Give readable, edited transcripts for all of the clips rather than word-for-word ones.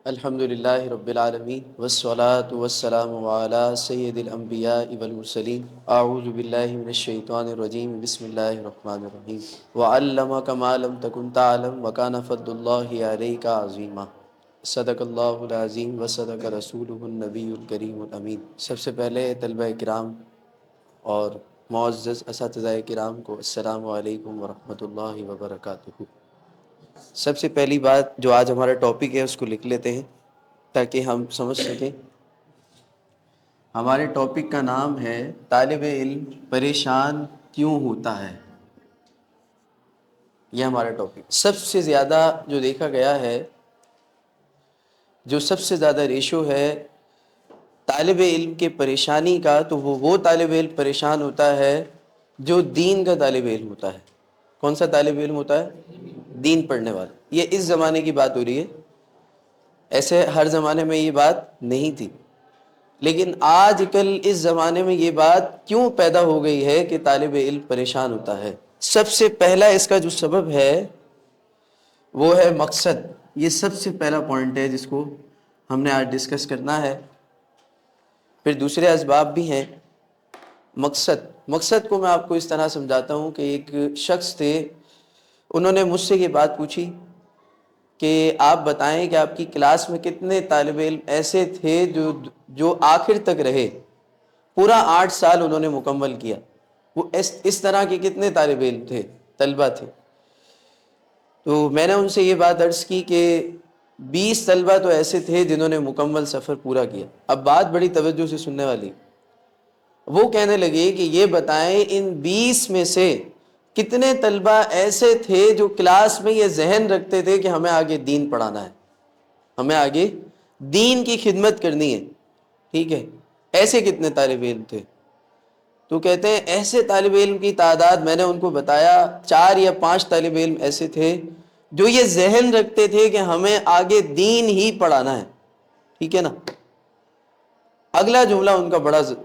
الحمد للہ رب العالمین والصلاة والسلام علی سید الانبیاء والمرسلین اعوذ باللہ من الشیطان الرجیم بسم اللہ الرحمن الرحیم وعلمک ما لم تکن تعلم وکان فضل اللہ علیک عظیما صدق اللہ العظیم وصدق رسولہ النبی الکریم الامین۔ سب سے پہلے طلبہ کرام اور معزز اساتذہ کرام کو السلام علیکم ورحمۃ اللہ وبرکاتہ۔ سب سے پہلی بات جو آج ہمارا ٹاپک ہے اس کو لکھ لیتے ہیں تاکہ ہم سمجھ سکیں۔ ہمارے ٹاپک کا نام ہے طالب علم پریشان کیوں ہوتا ہے۔ یہ ہمارا ٹاپک سب سے زیادہ جو دیکھا گیا ہے، جو سب سے زیادہ ریشو ہے طالب علم کے پریشانی کا، تو وہ طالب علم پریشان ہوتا ہے جو دین کا طالب علم ہوتا ہے۔ کون سا طالب علم ہوتا ہے؟ دین پڑھنے والا۔ یہ اس زمانے کی بات ہو رہی ہے، ایسے ہر زمانے میں یہ بات نہیں تھی، لیکن آج کل اس زمانے میں یہ بات کیوں پیدا ہو گئی ہے کہ طالب علم پریشان ہوتا ہے۔ سب سے پہلا اس کا جو سبب ہے وہ ہے مقصد۔ یہ سب سے پہلا پوائنٹ ہے جس کو ہم نے آج ڈسکس کرنا ہے۔ پھر دوسرے اسباب بھی ہیں۔ مقصد کو میں آپ کو اس طرح سمجھاتا ہوں کہ ایک شخص تھے، انہوں نے مجھ سے یہ بات پوچھی کہ آپ بتائیں کہ آپ کی کلاس میں کتنے طالب علم ایسے تھے جو آخر تک رہے، پورا 8 سال انہوں نے مکمل کیا۔ وہ اس طرح کے کتنے طالب علم تھے، طلبہ تھے؟ تو میں نے ان سے یہ بات عرض کی کہ 20 طلبہ تو ایسے تھے جنہوں نے مکمل سفر پورا کیا۔ اب بات بڑی توجہ سے سننے والی۔ وہ کہنے لگے کہ یہ بتائیں ان 20 میں سے کتنے طلبہ ایسے تھے جو کلاس میں یہ ذہن رکھتے تھے کہ ہمیں آگے دین پڑھانا ہے، ہمیں آگے دین کی خدمت کرنی ہے، ٹھیک ہے؟ ایسے کتنے طالب علم تھے؟ تو کہتے ہیں ایسے طالب علم کی تعداد، میں نے ان کو بتایا 4 یا 5 طالب علم ایسے تھے جو یہ ذہن رکھتے تھے کہ ہمیں آگے دین ہی پڑھانا ہے، ٹھیک ہے نا؟ اگلا جملہ ان کا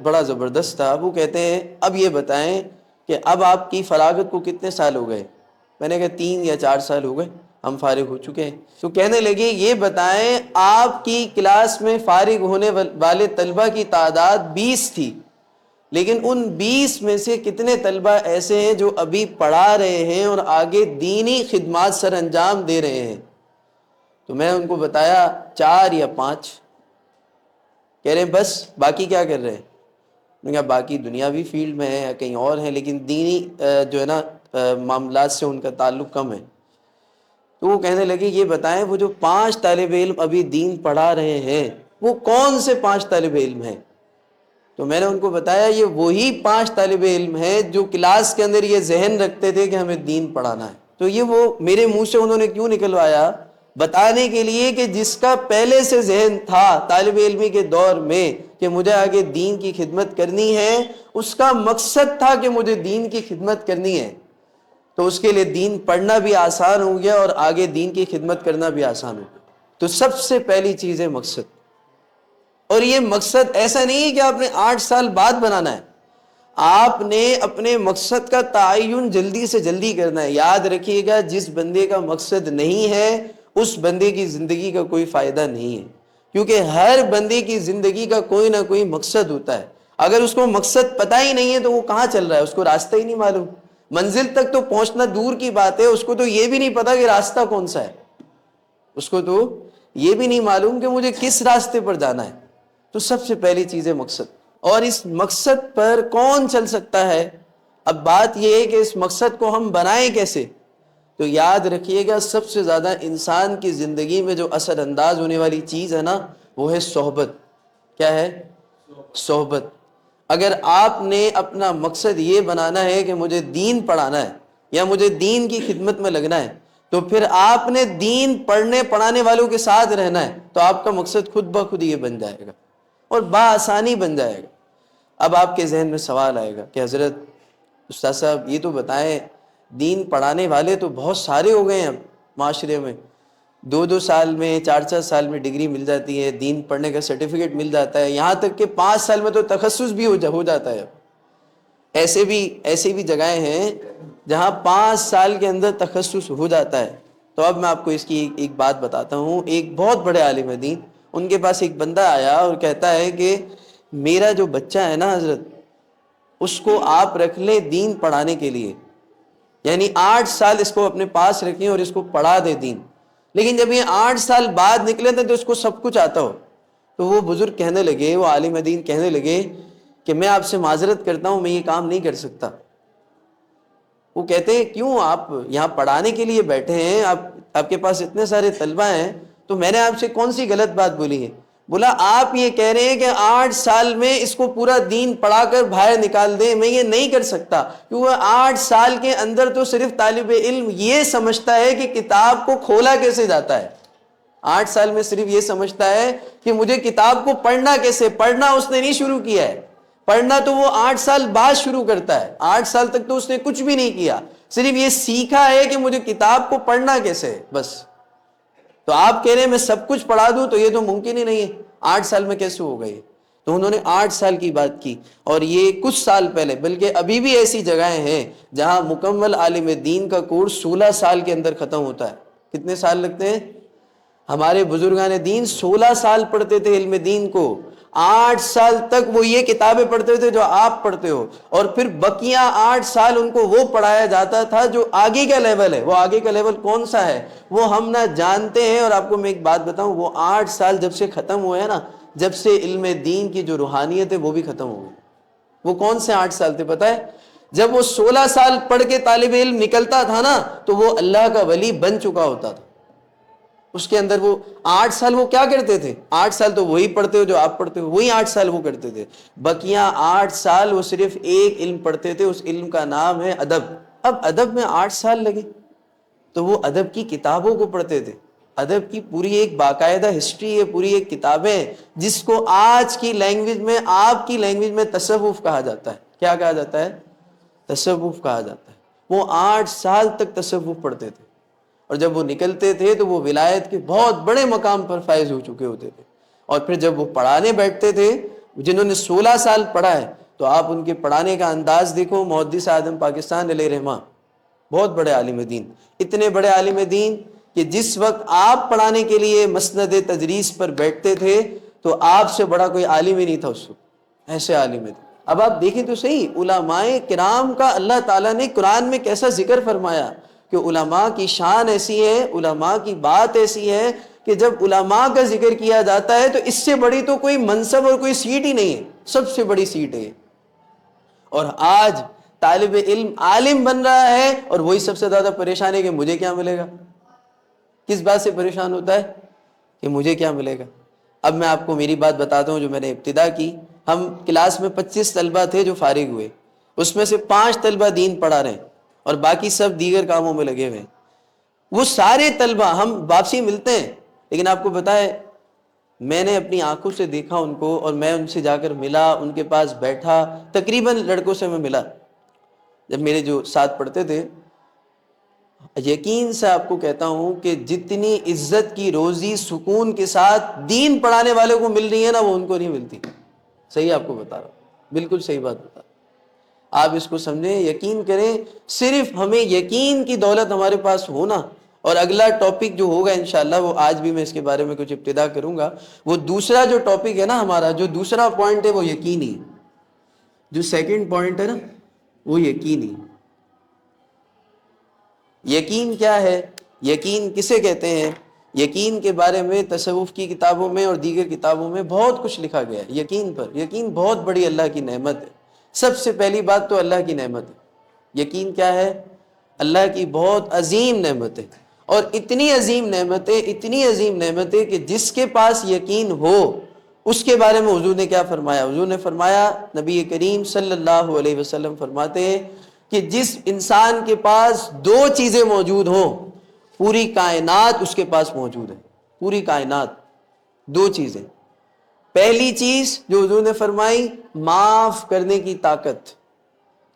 بڑا زبردست تھا۔ وہ کہتے ہیں اب یہ بتائیں کہ اب آپ کی فراغت کو کتنے سال ہو گئے؟ میں نے کہا 3 یا 4 سال ہو گئے، ہم فارغ ہو چکے ہیں۔ تو کہنے لگے یہ بتائیں آپ کی کلاس میں فارغ ہونے والے طلبہ کی تعداد 20 تھی، لیکن ان 20 میں سے کتنے طلبہ ایسے ہیں جو ابھی پڑھا رہے ہیں اور آگے دینی خدمات سر انجام دے رہے ہیں؟ تو میں ان کو بتایا 4 یا 5۔ کہہ رہے ہیں بس باقی کیا کر رہے ہیں؟ میں نے کہا باقی دنیاوی فیلڈ میں ہے یا کہیں اور ہیں، لیکن دینی جو ہے نا معاملات سے ان کا تعلق کم ہے۔ تو وہ کہنے لگے یہ بتائیں وہ جو 5 طالب علم ابھی دین پڑھا رہے ہیں وہ کون سے 5 طالب علم ہیں؟ تو میں نے ان کو بتایا یہ وہی 5 طالب علم ہیں جو کلاس کے اندر یہ ذہن رکھتے تھے کہ ہمیں دین پڑھانا ہے۔ تو یہ وہ میرے منہ سے انہوں نے کیوں نکلوایا؟ بتانے کے لیے کہ جس کا پہلے سے ذہن تھا طالب علمی کے دور میں کہ مجھے آگے دین کی خدمت کرنی ہے، اس کا مقصد تھا کہ مجھے دین کی خدمت کرنی ہے، تو اس کے لیے دین پڑھنا بھی آسان ہو گیا اور آگے دین کی خدمت کرنا بھی آسان ہو گیا۔ تو سب سے پہلی چیز ہے مقصد۔ اور یہ مقصد ایسا نہیں ہے کہ آپ نے 8 سال بعد بنانا ہے، آپ نے اپنے مقصد کا تعین جلدی سے جلدی کرنا ہے۔ یاد رکھیے گا جس بندے کا مقصد نہیں ہے اس بندے کی زندگی کا کوئی فائدہ نہیں ہے، کیونکہ ہر بندے کی زندگی کا کوئی نہ کوئی مقصد ہوتا ہے۔ اگر اس کو مقصد پتہ ہی نہیں ہے تو وہ کہاں چل رہا ہے؟ اس کو راستہ ہی نہیں معلوم۔ منزل تک تو پہنچنا دور کی بات ہے، اس کو تو یہ بھی نہیں پتا کہ راستہ کون سا ہے، اس کو تو یہ بھی نہیں معلوم کہ مجھے کس راستے پر جانا ہے۔ تو سب سے پہلی چیز ہے مقصد۔ اور اس مقصد پر کون چل سکتا ہے؟ اب بات یہ ہے کہ اس مقصد کو ہم بنائیں کیسے؟ تو یاد رکھیے گا سب سے زیادہ انسان کی زندگی میں جو اثر انداز ہونے والی چیز ہے نا وہ ہے صحبت۔ کیا ہے؟ صحبت۔ اگر آپ نے اپنا مقصد یہ بنانا ہے کہ مجھے دین پڑھانا ہے یا مجھے دین کی خدمت میں لگنا ہے، تو پھر آپ نے دین پڑھنے پڑھانے والوں کے ساتھ رہنا ہے، تو آپ کا مقصد خود بخود یہ بن جائے گا اور بآسانی بن جائے گا۔ اب آپ کے ذہن میں سوال آئے گا کہ حضرت استاد صاحب یہ تو بتائیں دین پڑھانے والے تو بہت سارے ہو گئے ہیں اب معاشرے میں، 2 سال میں 4 سال میں ڈگری مل جاتی ہے، دین پڑھنے کا سرٹیفکیٹ مل جاتا ہے، یہاں تک کہ 5 سال میں تو تخصص بھی ہو جاتا ہے۔ ایسے بھی جگہیں ہیں جہاں 5 سال کے اندر تخصص ہو جاتا ہے، تو اب میں آپ کو اس کی ایک بات بتاتا ہوں. ایک بہت بڑے عالم دین، ان کے پاس ایک بندہ آیا اور کہتا ہے کہ میرا جو بچہ ہے نا حضرت، اس کو آپ رکھ لیں دین پڑھانے کے لیے، یعنی 8 سال اس کو اپنے پاس رکھیں اور اس کو پڑھا دے دین، لیکن جب یہ 8 سال بعد نکلے تھے تو اس کو سب کچھ آتا ہو. تو وہ بزرگ کہنے لگے، وہ عالم دین کہنے لگے کہ میں آپ سے معذرت کرتا ہوں، میں یہ کام نہیں کر سکتا. وہ کہتے ہیں کیوں؟ آپ یہاں پڑھانے کے لیے بیٹھے ہیں، آپ کے پاس اتنے سارے طلبہ ہیں، تو میں نے آپ سے کون سی غلط بات بولی ہے؟ بولا آپ یہ کہہ رہے ہیں کہ 8 سال میں اس کو پورا دین پڑھا کر باہر نکال دیں، میں یہ نہیں کر سکتا، کیونکہ 8 سال کے اندر تو صرف طالب علم یہ سمجھتا ہے کہ کتاب کو کھولا کیسے جاتا ہے. 8 سال میں صرف یہ سمجھتا ہے کہ مجھے کتاب کو پڑھنا کیسے. پڑھنا اس نے نہیں شروع کیا ہے، پڑھنا تو وہ 8 سال بعد شروع کرتا ہے. 8 سال تک تو اس نے کچھ بھی نہیں کیا، صرف یہ سیکھا ہے کہ مجھے کتاب کو پڑھنا کیسے ہے بس. تو آپ کہہ رہے ہیں میں سب کچھ پڑھا دوں، تو یہ تو ممکن ہی نہیں ہے. 8 سال میں کیسے ہو گئے؟ تو انہوں نے 8 سال کی بات کی. اور یہ کچھ سال پہلے، بلکہ ابھی بھی ایسی جگہیں ہیں جہاں مکمل عالم دین کا کورس 16 سال کے اندر ختم ہوتا ہے. کتنے سال لگتے ہیں؟ ہمارے بزرگان دین 16 سال پڑھتے تھے علم دین کو. 8 سال تک وہ یہ کتابیں پڑھتے تھے جو آپ پڑھتے ہو، اور پھر بقیہ 8 سال ان کو وہ پڑھایا جاتا تھا جو آگے کا لیول ہے. وہ آگے کا لیول کون سا ہے وہ ہم نہ جانتے ہیں. اور آپ کو میں ایک بات بتاؤں، وہ 8 سال جب سے ختم ہوئے ہیں نا، جب سے علم دین کی جو روحانیت ہے وہ بھی ختم ہو گئی. وہ کون سے 8 سال تھے پتہ ہے؟ جب وہ 16 سال پڑھ کے طالب علم نکلتا تھا نا، تو وہ اللہ کا ولی بن چکا ہوتا تھا. اس کے اندر وہ 8 سال وہ کیا کرتے تھے؟ 8 سال تو وہی پڑھتے ہو جو آپ پڑھتے ہو، وہی 8 سال وہ کرتے تھے. بقیہ 8 سال وہ صرف ایک علم پڑھتے تھے، اس علم کا نام ہے ادب. اب ادب میں 8 سال لگے تو وہ ادب کی کتابوں کو پڑھتے تھے. ادب کی پوری ایک باقاعدہ ہسٹری ہے، پوری ایک کتابیں، جس کو آج کی لینگویج میں، آپ کی لینگویج میں تصوف کہا جاتا ہے. کیا کہا جاتا ہے؟ تصوف کہا جاتا ہے. وہ 8 سال تک تصوف پڑھتے تھے، اور جب وہ نکلتے تھے تو وہ ولایت کے بہت بڑے مقام پر فائز ہو چکے ہوتے تھے. اور پھر جب وہ پڑھانے بیٹھتے تھے، جنہوں نے 16 سال پڑھا ہے، تو آپ ان کے پڑھانے کا انداز دیکھو. محدث اعظم پاکستان علیہ رحمہ، بہت بڑے عالم دین، اتنے بڑے عالم دین کہ جس وقت آپ پڑھانے کے لیے مسند تدریس پر بیٹھتے تھے تو آپ سے بڑا کوئی عالم ہی نہیں تھا اس وقت. ایسے عالم دین. اب آپ دیکھیں تو صحیح، علماء کرام کا اللہ تعالیٰ نے قرآن میں کیسا ذکر فرمایا کہ علماء کی شان ایسی ہے، علماء کی بات ایسی ہے کہ جب علماء کا ذکر کیا جاتا ہے تو اس سے بڑی تو کوئی منصب اور کوئی سیٹ ہی نہیں ہے، سب سے بڑی سیٹ ہے. اور آج طالب علم عالم بن رہا ہے اور وہی سب سے زیادہ پریشان ہے کہ مجھے کیا ملے گا. کس بات سے پریشان ہوتا ہے؟ کہ مجھے کیا ملے گا. اب میں آپ کو میری بات بتاتا ہوں جو میں نے ابتدا کی. ہم کلاس میں 25 طلبہ تھے جو فارغ ہوئے، اس میں سے 5 طلبہ دین پڑھا رہے ہیں اور باقی سب دیگر کاموں میں لگے ہوئے ہیں. وہ سارے طلبہ ہم واپسی ملتے ہیں، لیکن آپ کو بتائے میں نے اپنی آنکھوں سے دیکھا ان کو، اور میں ان سے جا کر ملا، ان کے پاس بیٹھا. تقریباً لڑکوں سے میں ملا جب میرے جو ساتھ پڑھتے تھے. یقین سے آپ کو کہتا ہوں کہ جتنی عزت کی روزی سکون کے ساتھ دین پڑھانے والے کو مل رہی ہے نا، وہ ان کو نہیں ملتی. صحیح آپ کو بتا رہا ہوں، بالکل صحیح بات بتا رہا ہوں. آپ اس کو سمجھیں، یقین کریں. صرف ہمیں یقین کی دولت ہمارے پاس ہونا. اور اگلا ٹاپک جو ہوگا انشاءاللہ، وہ آج بھی میں اس کے بارے میں کچھ ابتدا کروں گا. وہ دوسرا جو ٹاپک ہے نا ہمارا، جو دوسرا پوائنٹ ہے وہ یقینی. جو سیکنڈ پوائنٹ ہے نا وہ یقینی. یقین کیا ہے؟ یقین کسے کہتے ہیں؟ یقین کے بارے میں تصوف کی کتابوں میں اور دیگر کتابوں میں بہت کچھ لکھا گیا ہے یقین پر. یقین بہت بڑی اللہ کی نعمت ہے. سب سے پہلی بات تو اللہ کی نعمت ہے. یقین کیا ہے؟ اللہ کی بہت عظیم نعمت ہے. اور اتنی عظیم نعمتیں، اتنی عظیم نعمتیں کہ جس کے پاس یقین ہو، اس کے بارے میں حضور نے کیا فرمایا؟ حضور نے فرمایا، نبی کریم صلی اللہ علیہ وسلم فرماتے ہیں کہ جس انسان کے پاس 2 چیزیں موجود ہوں، پوری کائنات اس کے پاس موجود ہے. پوری کائنات. 2 چیزیں. پہلی چیز جو حضور نے فرمائی، معاف کرنے کی طاقت.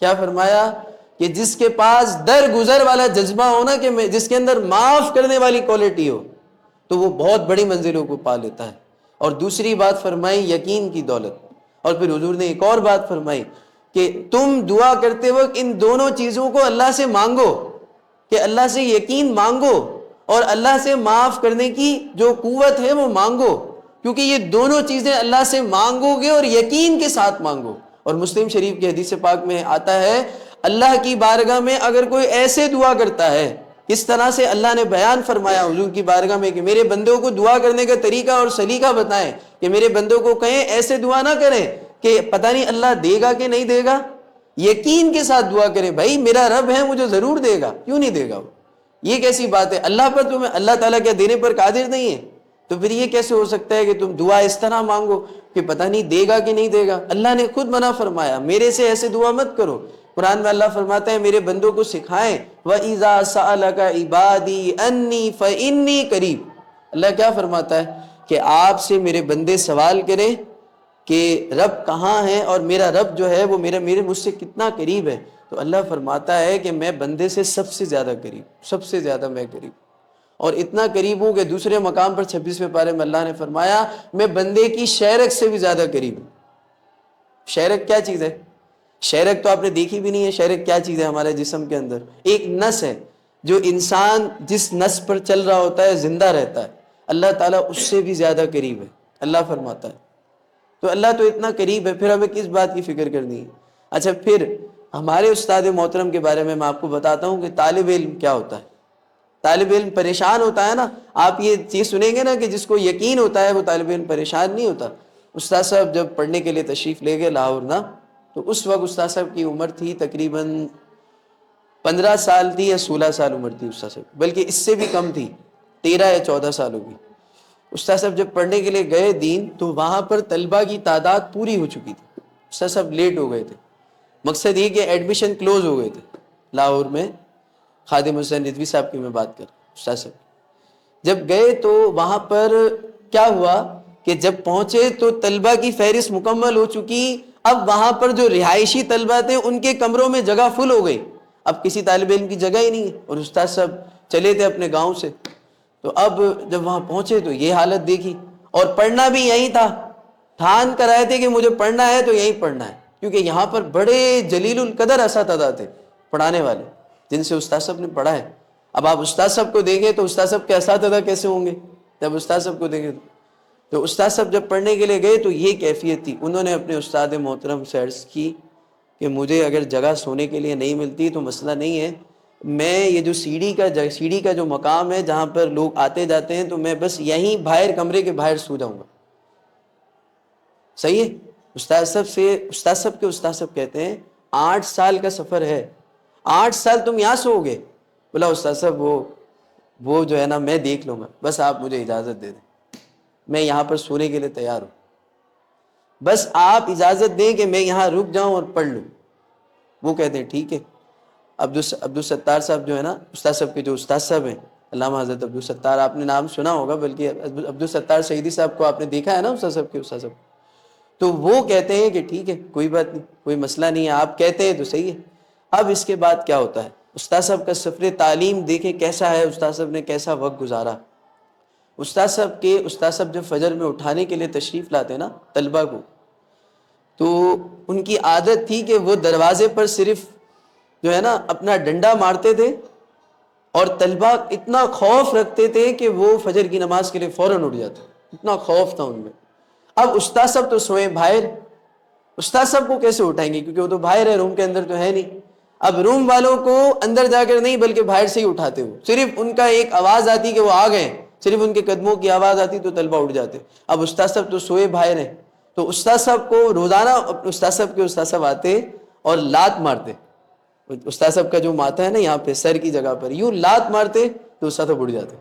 کیا فرمایا؟ کہ جس کے پاس درگزر والا جذبہ ہو نا، کہ جس کے اندر معاف کرنے والی کوالٹی ہو، تو وہ بہت بڑی منزلوں کو پا لیتا ہے. اور دوسری بات فرمائی یقین کی دولت. اور پھر حضور نے ایک اور بات فرمائی کہ تم دعا کرتے وقت ان دونوں چیزوں کو اللہ سے مانگو، کہ اللہ سے یقین مانگو اور اللہ سے معاف کرنے کی جو قوت ہے وہ مانگو، کیونکہ یہ دونوں چیزیں اللہ سے مانگو گے اور یقین کے ساتھ مانگو۔ اور مسلم شریف کی حدیث پاک میں آتا ہے اللہ کی بارگاہ میں اگر کوئی ایسے دعا کرتا ہے، کس طرح سے اللہ نے بیان فرمایا حضور کی بارگاہ میں کہ میرے بندوں کو دعا کرنے کا طریقہ اور سلیقہ بتائیں، کہ میرے بندوں کو کہیں ایسے دعا نہ کریں کہ پتہ نہیں اللہ دے گا کہ نہیں دے گا، یقین کے ساتھ دعا کریں بھائی میرا رب ہے مجھے ضرور دے گا، کیوں نہیں دے گا وہ؟ یہ کیسی بات ہے؟ اللہ پر تمہیں اللہ تعالیٰ کیا دینے پر قادر نہیں ہے؟ تو پھر یہ کیسے ہو سکتا ہے کہ تم دعا اس طرح مانگو کہ پتہ نہیں دے گا کہ نہیں دے گا؟ اللہ نے خود منع فرمایا میرے سے ایسے دعا مت کرو۔ قرآن میں اللہ فرماتا ہے میرے بندوں کو سکھائیں وَإِذَا سَأَلَكَ عِبَادِي أَنِّي فَإِنِّي قَرِيبٌ۔ اللہ کیا فرماتا ہے کہ آپ سے میرے بندے سوال کریں کہ رب کہاں ہے اور میرا رب جو ہے وہ میرے مجھ سے کتنا قریب ہے، تو اللہ فرماتا ہے کہ میں بندے سے سب سے زیادہ قریب، سب سے زیادہ میں قریب، اور اتنا قریب ہوں کہ دوسرے مقام پر 26ویں پارے میں اللہ نے فرمایا میں بندے کی شہرک سے بھی زیادہ قریب ہوں۔ شہرک کیا چیز ہے؟ شہرک تو آپ نے دیکھی بھی نہیں ہے۔ شہرک کیا چیز ہے؟ ہمارے جسم کے اندر ایک نس ہے، جو انسان جس نس پر چل رہا ہوتا ہے زندہ رہتا ہے، اللہ تعالیٰ اس سے بھی زیادہ قریب ہے، اللہ فرماتا ہے۔ تو اللہ تو اتنا قریب ہے، پھر ہمیں کس بات کی فکر کرنی ہے؟ اچھا پھر ہمارے استاد محترم کے بارے میں آپ کو بتاتا ہوں کہ طالب علم کیا ہوتا ہے۔ طالب علم پریشان ہوتا ہے نا، آپ یہ چیز سنیں گے نا کہ جس کو یقین ہوتا ہے وہ طالب علم پریشان نہیں ہوتا۔ استاد صاحب جب پڑھنے کے لیے تشریف لے گئے لاہور نا، تو اس وقت استاد صاحب کی عمر تھی تقریباً 15 سال تھی یا 16 سال عمر تھی استاد صاحب، بلکہ اس سے بھی کم تھی، 13 یا 14 سال ہوگی۔ استاد صاحب جب پڑھنے کے لیے گئے دین، تو وہاں پر طلبہ کی تعداد پوری ہو چکی تھی، استاد صاحب لیٹ ہو گئے تھے۔ مقصد یہ کہ ایڈمیشن کلوز ہو گئے تھے لاہور میں، خادم حسین ندوی صاحب کی میں بات کر استاد صاحب جب گئے تو وہاں پر کیا ہوا کہ جب پہنچے تو طلبہ کی فہرست مکمل ہو چکی۔ اب وہاں پر جو رہائشی طلبہ تھے ان کے کمروں میں جگہ فل ہو گئی، اب کسی طالب علم کی جگہ ہی نہیں ہے، اور استاد صاحب چلے تھے اپنے گاؤں سے۔ تو اب جب وہاں پہنچے تو یہ حالت دیکھی، اور پڑھنا بھی یہیں تھا، ٹھان کر آئے تھے کہ مجھے پڑھنا ہے تو یہیں پڑھنا ہے، کیونکہ یہاں پر بڑے جلیل القدر اساتذہ تھے پڑھانے والے جن سے استاد صاحب نے پڑھا ہے۔ اب آپ استاد صاحب کو دیکھیں تو استاد صاحب کے اساتذہ کیسے ہوں گے جب استاد صاحب کو دیکھیں تو استاد صاحب جب پڑھنے کے لیے گئے تو یہ کیفیت تھی۔ انہوں نے اپنے استاد محترم سے عرض کی کہ مجھے اگر جگہ سونے کے لیے نہیں ملتی تو مسئلہ نہیں ہے، میں یہ جو سیڑھی کا جو مقام ہے جہاں پر لوگ آتے جاتے ہیں تو میں بس یہیں باہر کمرے کے باہر سو جاؤں گا۔ صحیح ہے؟ استاد صاحب کہتے ہیں 8 سال کا سفر ہے، 8 سال تم یہاں سو گے؟ بولا استاد صاحب وہ جو ہے نا میں دیکھ لوں گا، بس آپ مجھے اجازت دے دیں، میں یہاں پر سونے کے لیے تیار ہوں، بس آپ اجازت دیں کہ میں یہاں رک جاؤں اور پڑھ لوں۔ وہ کہتے ہیں ٹھیک ہے۔ عبدالستار صاحب جو ہے نا استاد صاحب کے جو استاد صاحب ہیں، علامہ حضرت عبدالستار، آپ نے نام سنا ہوگا، بلکہ عبدالستار سعیدی صاحب کو آپ نے دیکھا ہے نا استاد صاحب، تو وہ کہتے ہیں کہ ٹھیک ہے کوئی بات نہیں، کوئی مسئلہ نہیں ہے، آپ کہتے ہیں تو صحیح ہے۔ اب اس کے بعد کیا ہوتا ہے؟ استاد صاحب کا سفر تعلیم دیکھیں کیسا ہے، استاد صاحب نے کیسا وقت گزارا۔ استاد صاحب جب فجر میں اٹھانے کے لیے تشریف لاتے نا طلبہ کو، تو ان کی عادت تھی کہ وہ دروازے پر صرف جو ہے نا اپنا ڈنڈا مارتے تھے، اور طلبہ اتنا خوف رکھتے تھے کہ وہ فجر کی نماز کے لیے فوراً اٹھ جاتے، اتنا خوف تھا ان میں۔ اب استاد صاحب تو سوئے باہر، استاد صاحب کو کیسے اٹھائیں گے کیونکہ وہ تو باہر ہے، روم کے اندر تو ہے نہیں۔ اب روم والوں کو اندر جا کر نہیں بلکہ باہر سے ہی اٹھاتے ہو، صرف ان کا ایک آواز آتی کہ وہ آ گئے، صرف ان کے قدموں کی آواز آتی تو طلبہ اٹھ جاتے۔ اب استاد صاحب تو سوئے باہر ہیں، تو استاد صاحب کو روزانہ استاد صاحب آتے اور لات مارتے، استاد صاحب کا جو ماتھا ہے نا یہاں پہ سر کی جگہ پر یوں لات مارتے تو استاد صاحب اٹھ جاتے۔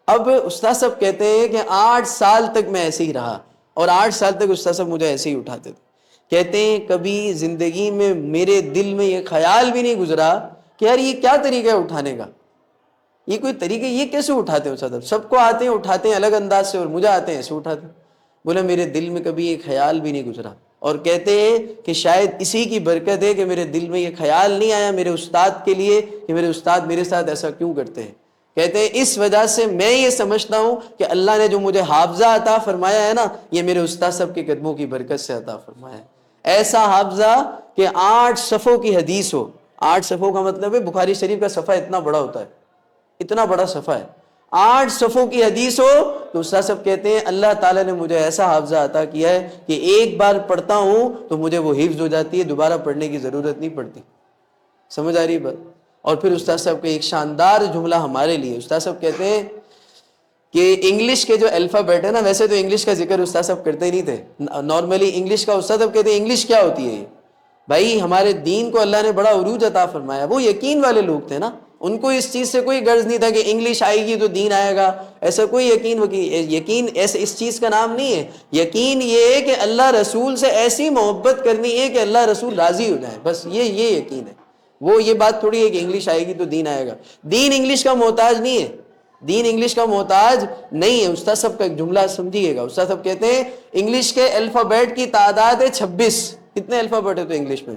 اب استاد صاحب کہتے ہیں کہ 8 سال تک میں ایسے ہی رہا، اور 8 سال تک استاد صاحب مجھے ایسے ہی اٹھاتے تھے۔ کہتے ہیں کبھی زندگی میں میرے دل میں یہ خیال بھی نہیں گزرا کہ یار یہ کیا طریقہ ہے اٹھانے کا، یہ کوئی طریقہ، یہ کیسے اٹھاتے ہیں استاد صاحب؟ سب کو آتے ہیں اٹھاتے ہیں الگ انداز سے، اور مجھے آتے ہیں ایسے اٹھاتے ہیں۔ بولے میرے دل میں کبھی یہ خیال بھی نہیں گزرا، اور کہتے ہیں کہ شاید اسی کی برکت ہے کہ میرے دل میں یہ خیال نہیں آیا میرے استاد کے لیے کہ میرے استاد میرے ساتھ ایسا کیوں کرتے ہیں۔ کہتے ہیں اس وجہ سے میں یہ سمجھتا ہوں کہ اللہ نے جو مجھے حافظہ عطا فرمایا ہے نا، یہ میرے استاد صاحب کے قدموں کی برکت سے عطا فرمایا ہے۔ ایسا حافظہ کہ 8 صفوں کی حدیث ہو، 8 صفوں کا مطلب ہے بخاری شریف کا صفحہ اتنا بڑا ہوتا ہے، اتنا بڑا صفحہ ہے، 8 صفحوں کی حدیث ہو تو استاد صاحب کہتے ہیں اللہ تعالیٰ نے مجھے ایسا حافظہ عطا کیا ہے کہ ایک بار پڑھتا ہوں تو مجھے وہ حفظ ہو جاتی ہے، دوبارہ پڑھنے کی ضرورت نہیں پڑتی۔ سمجھ آ رہی بات؟ اور پھر استاد صاحب کا ایک شاندار جملہ ہمارے لیے، استاد صاحب کہتے ہیں کہ انگلش کے جو الفابیٹ ہے نا، ویسے تو انگلش کا ذکر استاد صاحب کرتے نہیں تھے نارملی، انگلش کا استاد صاحب کہتے ہیں انگلش کیا ہوتی ہے یہ؟ بھائی ہمارے دین کو اللہ نے بڑا عروج عطا فرمایا، وہ یقین والے لوگ تھے نا، ان کو اس چیز سے کوئی غرض نہیں تھا کہ انگلش آئے گی تو دین آئے گا، ایسا کوئی یقین ایسے اس چیز کا نام نہیں ہے۔ یقین یہ ہے کہ اللہ رسول سے ایسی محبت کرنی ہے کہ اللہ رسول راضی ہو جائے، بس یہ یقین ہے۔ وہ یہ بات تھوڑی ہے کہ انگلش آئے گی تو دین آئے گا، دین انگلش کا محتاج نہیں ہے، دین انگلش کا محتاج نہیں ہے۔ استاد صاحب کا ایک جملہ سمجھیے گا، استاد صاحب کہتے ہیں انگلش کے الفابیٹ کی تعداد ہے 26۔ کتنے الفابیٹ ہوتے ہیں انگلش میں؟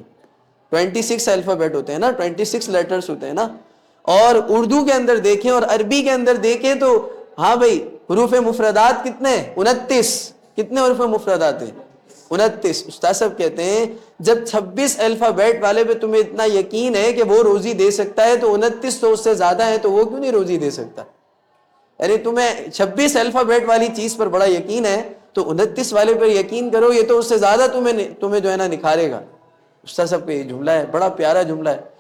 26 الفابیٹ ہوتے ہیں نا، 26 لیٹرز ہوتے ہیں نا۔ اور اردو کے اندر دیکھیں اور عربی کے اندر دیکھیں تو ہاں بھائی حروف مفردات کتنے ہیں؟ 29۔ کتنے حروف مفردات ہیں؟ 29۔ استاد صاحب کہتے ہیں جب 26 الفابیٹ والے پہ تمہیں اتنا یقین ہے کہ وہ روزی دے سکتا ہے تو 29 تو اس سے زیادہ ہے تو وہ کیوں نہیں روزی دے سکتا؟ یعنی تمہیں 26 الفابیٹ والی چیز پر بڑا یقین ہے تو 29 والے پر یقین کرو، یہ تو اس سے زیادہ تمہیں جو ہے نا نکھارے گا۔ استاد صاحب کا یہ جملہ ہے، بڑا پیارا جملہ ہے۔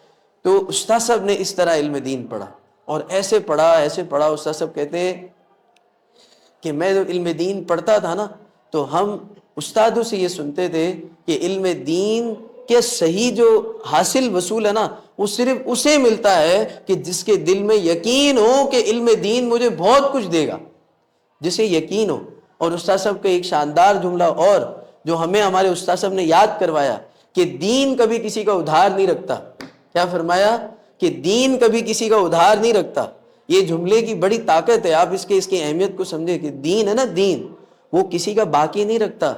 تو استاد صاحب نے اس طرح علم دین پڑھا اور ایسے پڑھا استاد صاحب کہتے ہیں کہ میں جب علم دین پڑھتا تھا نا تو ہم استادوں سے یہ سنتے تھے کہ علم دین کے صحیح جو حاصل وصول ہے نا وہ صرف اسے ملتا ہے کہ جس کے دل میں یقین ہو کہ علم دین مجھے بہت کچھ دے گا، جسے یقین ہو۔ اور استاد صاحب کا ایک شاندار جملہ اور جو ہمیں ہمارے استاد صاحب نے یاد کروایا کہ دین کبھی کسی کا ادھار نہیں رکھتا۔ کیا فرمایا؟ کہ دین کبھی کسی کا ادھار نہیں رکھتا۔ یہ جملے کی بڑی طاقت ہے، آپ اس کی اہمیت کو سمجھیں کہ دین ہے نا، دین وہ کسی کا باقی نہیں رکھتا۔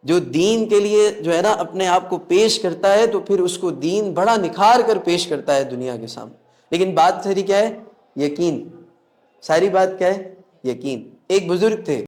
جو دین کے لیے جو ہے نا اپنے آپ کو پیش کرتا ہے تو پھر اس کو دین بڑا نکھار کر پیش کرتا ہے دنیا کے سامنے۔ لیکن بات ساری کیا ہے؟ یقین۔ ساری بات کیا ہے؟ یقین۔ ایک بزرگ تھے